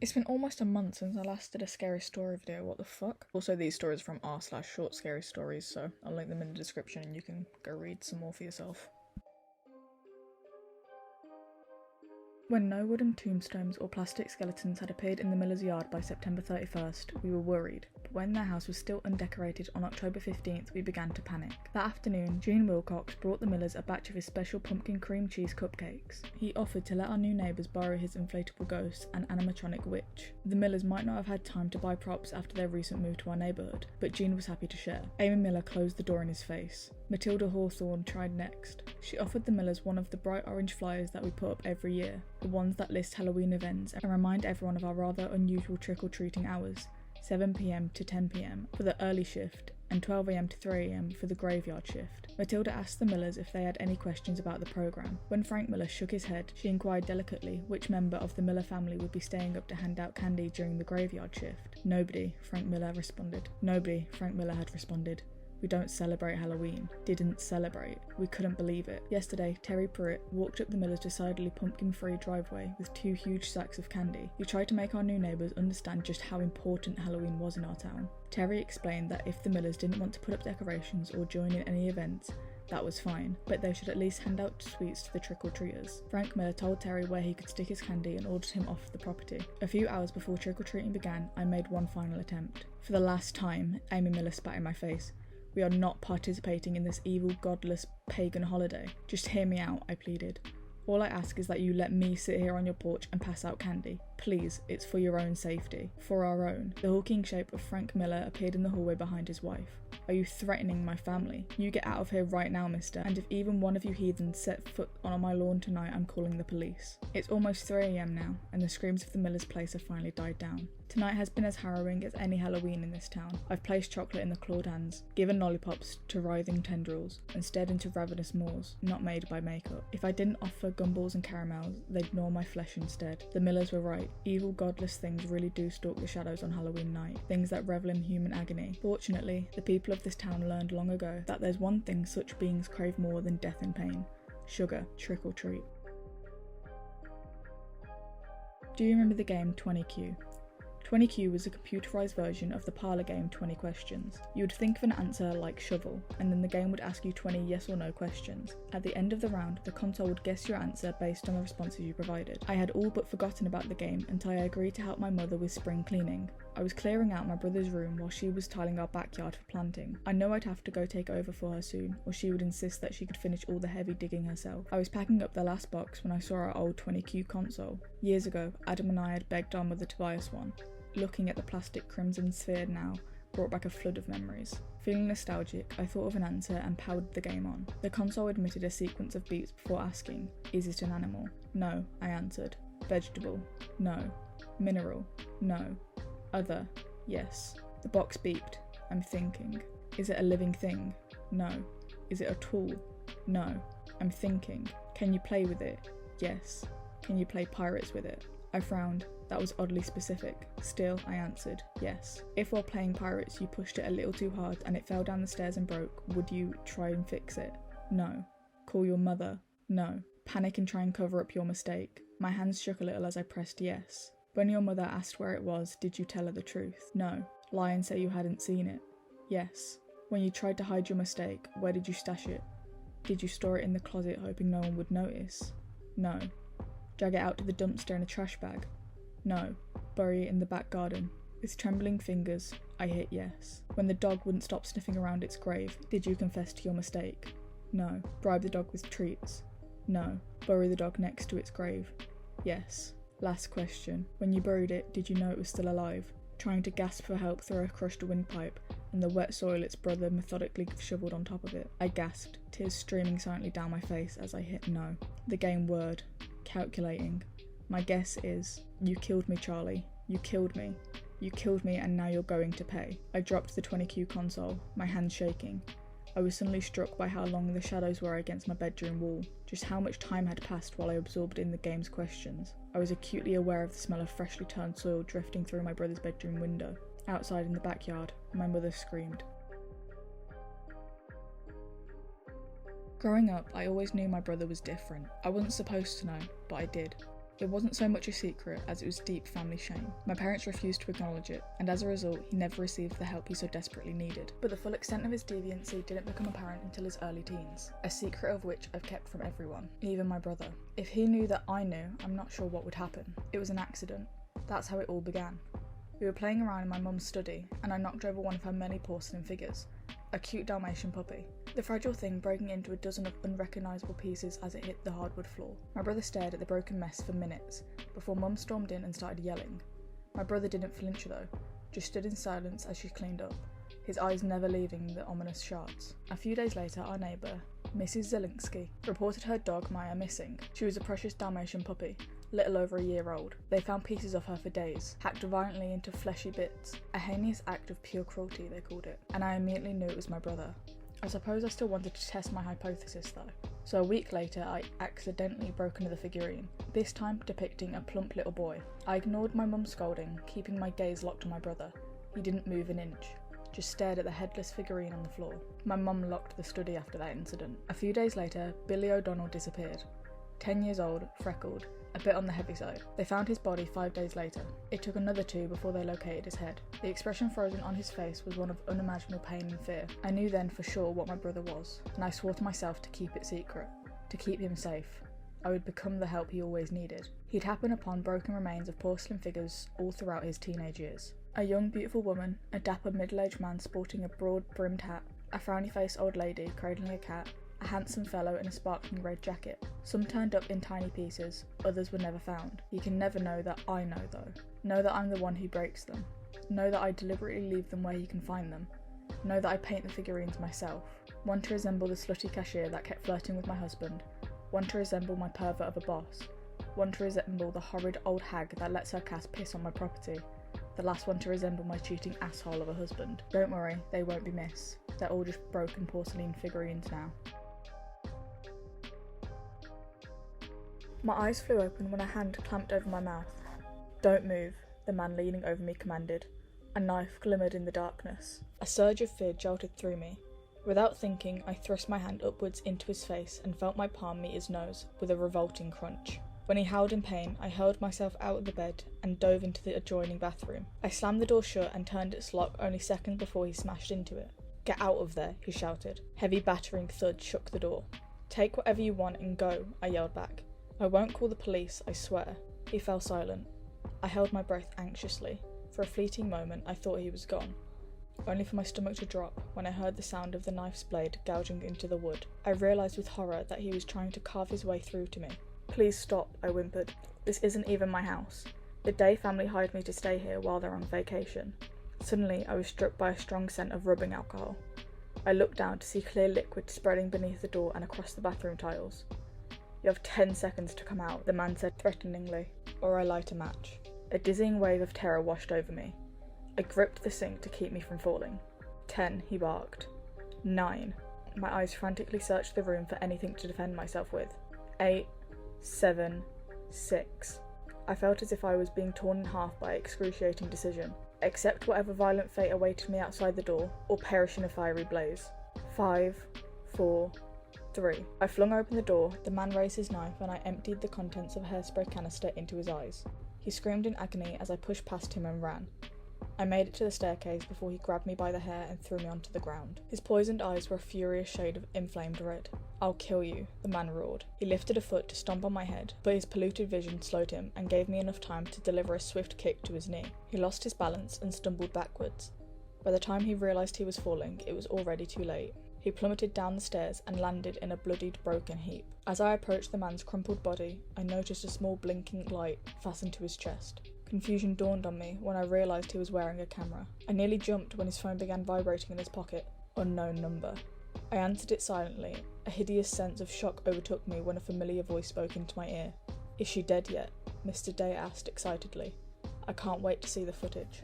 It's been almost a month since I last did a scary story video, what the fuck? Also, these stories from r/short scary stories, so I'll link them in the description and you can go read some more for yourself. When no wooden tombstones or plastic skeletons had appeared in the miller's yard by September 31st, we were worried, but when their house was still undecorated on October 15th, we began to panic. That afternoon, Gene Wilcox brought the millers a batch of his special pumpkin cream cheese cupcakes. He offered to let our new neighbours borrow his inflatable ghost and animatronic witch. The millers might not have had time to buy props after their recent move to our neighbourhood, but Gene was happy to share. Amy Miller closed the door in his face. Matilda Hawthorne tried next. She offered the millers one of the bright orange flyers that we put up every year, the ones that list Halloween events and remind everyone of our rather unusual trick-or-treating hours, 7 PM to 10 PM for the early shift and 12 AM to 3 AM for the graveyard shift. Matilda asked the millers if they had any questions about the programme. When Frank Miller shook his head, she inquired delicately which member of the Miller family would be staying up to hand out candy during the graveyard shift. Nobody, Frank Miller responded. Nobody, Frank Miller had responded. We don't celebrate Halloween. Didn't celebrate. We couldn't believe it. Yesterday, Terry Pruitt walked up the miller's decidedly pumpkin-free driveway with 2 huge sacks of candy. He tried to make our new neighbours understand just how important Halloween was in our town. Terry explained that if the millers didn't want to put up decorations or join in any events, that was fine, but they should at least hand out sweets to the trick-or-treaters. Frank Miller told Terry where he could stick his candy and ordered him off the property. A few hours before trick-or-treating began, I made one final attempt. For the last time, Amy Miller spat in my face. We are not participating in this evil, godless, pagan holiday. Just hear me out, I pleaded. All I ask is that you let me sit here on your porch and pass out candy. Please, it's for your own safety. For our own. The hulking shape of Frank Miller appeared in the hallway behind his wife. Are you threatening my family? You get out of here right now, mister, and if even one of you heathens set foot on my lawn tonight, I'm calling the police. It's almost 3 AM now, and the screams of the miller's place have finally died down. Tonight has been as harrowing as any Halloween in this town. I've placed chocolate in the clawed hands, given lollipops to writhing tendrils, and stared into ravenous maws, not made by makeup. If I didn't offer gumballs and caramels, they'd gnaw my flesh instead. The millers were right. Evil, godless things really do stalk the shadows on Halloween night, things that revel in human agony. Fortunately, the people of this town learned long ago that there's one thing such beings crave more than death and pain: sugar, trick or treat. Do you remember the game 20Q? 20Q was a computerized version of the parlour game 20 questions. You would think of an answer like shovel, and then the game would ask you 20 yes or no questions. At the end of the round, the console would guess your answer based on the responses you provided. I had all but forgotten about the game until I agreed to help my mother with spring cleaning. I was clearing out my brother's room while she was tiling our backyard for planting. I know I'd have to go take over for her soon, or she would insist that she could finish all the heavy digging herself. I was packing up the last box when I saw our old 20Q console. Years ago, Adam and I had begged our mother to buy us one. Looking at the plastic crimson sphere now brought back a flood of memories. Feeling nostalgic, I thought of an answer and powered the game on. The console emitted a sequence of beeps before asking, "Is it an animal?" "No," I answered. "Vegetable?" "No." "Mineral?" "No." "Other?" "Yes." The box beeped. I'm thinking. "Is it a living thing?" "No." "Is it a tool?" "No." I'm thinking. "Can you play with it?" "Yes." "Can you play pirates with it?" I frowned. That was oddly specific. Still, I answered, yes. If while playing pirates you pushed it a little too hard and it fell down the stairs and broke, would you try and fix it? No. Call your mother? No. Panic and try and cover up your mistake? My hands shook a little as I pressed yes. When your mother asked where it was, did you tell her the truth? No. Lie and say you hadn't seen it? Yes. When you tried to hide your mistake, where did you stash it? Did you store it in the closet hoping no one would notice? No. Drag it out to the dumpster in a trash bag? No. Bury it in the back garden? With trembling fingers, I hit yes. When the dog wouldn't stop sniffing around its grave, did you confess to your mistake? No. Bribe the dog with treats? No. Bury the dog next to its grave? Yes. Last question. When you buried it, did you know it was still alive? Trying to gasp for help through a crushed windpipe and the wet soil its brother methodically shovelled on top of it. I gasped, tears streaming silently down my face as I hit no. The game whirred. Calculating. My guess is, you killed me, Charlie. You killed me. You killed me and now you're going to pay. I dropped the 20Q console, my hands shaking. I was suddenly struck by how long the shadows were against my bedroom wall, just how much time had passed while I absorbed in the game's questions. I was acutely aware of the smell of freshly turned soil drifting through my brother's bedroom window. Outside in the backyard, my mother screamed. Growing up, I always knew my brother was different. I wasn't supposed to know, but I did. It wasn't so much a secret as it was deep family shame. My parents refused to acknowledge it, and as a result, he never received the help he so desperately needed. But the full extent of his deviancy didn't become apparent until his early teens, a secret of which I've kept from everyone, even my brother. If he knew that I knew, I'm not sure what would happen. It was an accident. That's how it all began. We were playing around in my mum's study, and I knocked over one of her many porcelain figures, a cute Dalmatian puppy, the fragile thing breaking into a dozen of unrecognisable pieces as it hit the hardwood floor. My brother stared at the broken mess for minutes, before Mum stormed in and started yelling. My brother didn't flinch though, just stood in silence as she cleaned up, his eyes never leaving the ominous shards. A few days later, our neighbour, Mrs. Zielinski, reported her dog Maya missing. She was a precious Dalmatian puppy, little over a year old. They found pieces of her for days, hacked violently into fleshy bits. A heinous act of pure cruelty, they called it, and I immediately knew it was my brother. I suppose I still wanted to test my hypothesis though. So a week later, I accidentally broke another figurine, this time depicting a plump little boy. I ignored my mum's scolding, keeping my gaze locked on my brother. He didn't move an inch, just stared at the headless figurine on the floor. My mum locked the study after that incident. A few days later, Billy O'Donnell disappeared. 10 years old, freckled, a bit on the heavy side. They found his body 5 days later. It took another 2 before they located his head. The expression frozen on his face was one of unimaginable pain and fear. I knew then for sure what my brother was, and I swore to myself to keep it secret, to keep him safe. I would become the help he always needed. He'd happen upon broken remains of porcelain figures all throughout his teenage years. A young, beautiful woman, a dapper middle-aged man sporting a broad-brimmed hat, a frowny-faced old lady cradling a cat, a handsome fellow in a sparkling red jacket. Some turned up in tiny pieces, others were never found. You can never know that I know though. Know that I'm the one who breaks them. Know that I deliberately leave them where you can find them. Know that I paint the figurines myself. One to resemble the slutty cashier that kept flirting with my husband. One to resemble my pervert of a boss. One to resemble the horrid old hag that lets her cat piss on my property. The last one to resemble my cheating asshole of a husband. Don't worry, they won't be missed. They're all just broken porcelain figurines now. My eyes flew open when a hand clamped over my mouth. "Don't move," the man leaning over me commanded. A knife glimmered in the darkness. A surge of fear jolted through me. Without thinking, I thrust my hand upwards into his face and felt my palm meet his nose with a revolting crunch. When he howled in pain, I hurled myself out of the bed and dove into the adjoining bathroom. I slammed the door shut and turned its lock only seconds before he smashed into it. "Get out of there," he shouted. Heavy battering thud shook the door. "Take whatever you want and go," I yelled back. "I won't call the police, I swear." He fell silent. I held my breath anxiously. For a fleeting moment, I thought he was gone, only for my stomach to drop when I heard the sound of the knife's blade gouging into the wood. I realised with horror that he was trying to carve his way through to me. "Please stop," I whimpered. "This isn't even my house. The Day family hired me to stay here while they're on vacation." Suddenly, I was struck by a strong scent of rubbing alcohol. I looked down to see clear liquid spreading beneath the door and across the bathroom tiles. "You have 10 seconds to come out," the man said threateningly, or I light a match. A dizzying wave of terror washed over me. I gripped the sink to keep me from falling. 10, he barked. 9. My eyes frantically searched the room for anything to defend myself with. 8, 7, 6. I felt as if I was being torn in half by excruciating decision. Accept whatever violent fate awaited me outside the door, or perish in a fiery blaze. 5, 4, 3. I flung open the door, the man raised his knife, and I emptied the contents of a hairspray canister into his eyes. He screamed in agony as I pushed past him and ran. I made it to the staircase before he grabbed me by the hair and threw me onto the ground. His poisoned eyes were a furious shade of inflamed red. "I'll kill you," the man roared. He lifted a foot to stomp on my head, but his polluted vision slowed him and gave me enough time to deliver a swift kick to his knee. He lost his balance and stumbled backwards. By the time he realised he was falling, it was already too late. He plummeted down the stairs and landed in a bloodied, broken heap. As I approached the man's crumpled body, I noticed a small blinking light fastened to his chest. Confusion dawned on me when I realised he was wearing a camera. I nearly jumped when his phone began vibrating in his pocket. Unknown number. I answered it silently. A hideous sense of shock overtook me when a familiar voice spoke into my ear. "Is she dead yet?" Mr. Day asked excitedly. "I can't wait to see the footage."